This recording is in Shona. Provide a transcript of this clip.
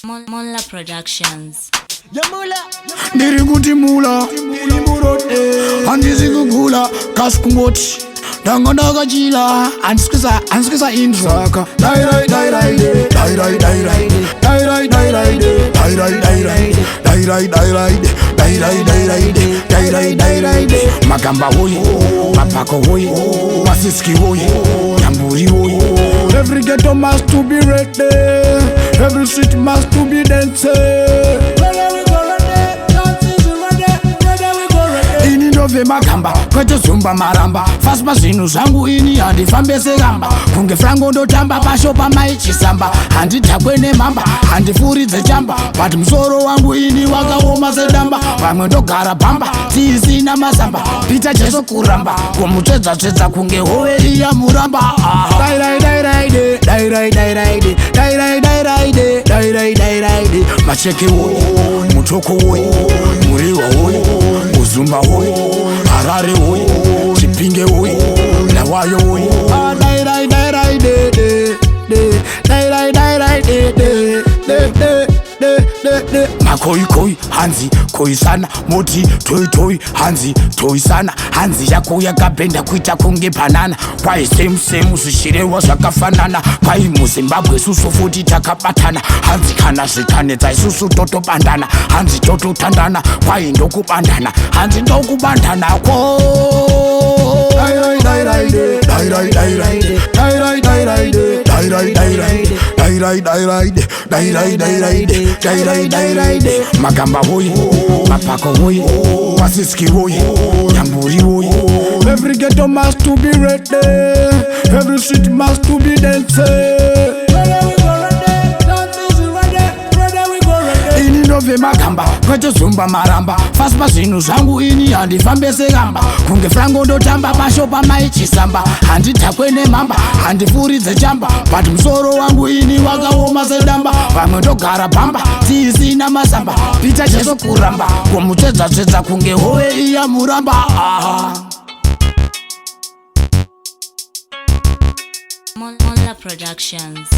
Mushona Productions. Ndirikuti mula handizikugula kasikumboti ndanga ndakachila andisikisa intro saka magamba hoyi mapako hoyi masiski hoyi nyamburi hoyi. Every ghetto must to be ready, every street must to be dancing. Ve magamba kwete zumba maramba faspa zvinhu zvangu ini handifambe segamba kunge frango ndotamba pashopa maichisamba handidhakwe nemhamba handifuridze chamba but musoro wangu ini wakaoma sedamba vamwe ndogara pamba tiisina mazamba pita jesu kuramba komutsvedzatsvedza kunge hove iya muramba macheke woyi mutoko woyi muriwa woyi uzumba woyi harare woyi chipinge woyi nawayo woyi makoikoi hanzi koisana moti toitoi hanzi toisana hanzi yako yakabhenda kuita kunge panana kwai semu zvishirewa zvakafanana kwai muzimbabwe susu futi takabatana hanzi kana zvikanedza isusu totobandana hanzi tototandana kwai ndokubandana hanzi ndokubandanako magamba hoyi mapako hoyi masiski hoyi nyamburi hoyi. Every ghetto must to be ready, every street must to be dancing. Ve magamba kwete zumba maramba faspa zvinhu zvangu ini handifambe segamba kunge frango ndotamba pashopa maichisamba handidhakwe nemhamba handifuridze chamba but musoro wangu ini wakaoma sedamba vamwe ndogara pamba tiisina mazamba pita jesu kuramba komutsvedzatsvedza kunge hove iya muramba. Mushona Productions.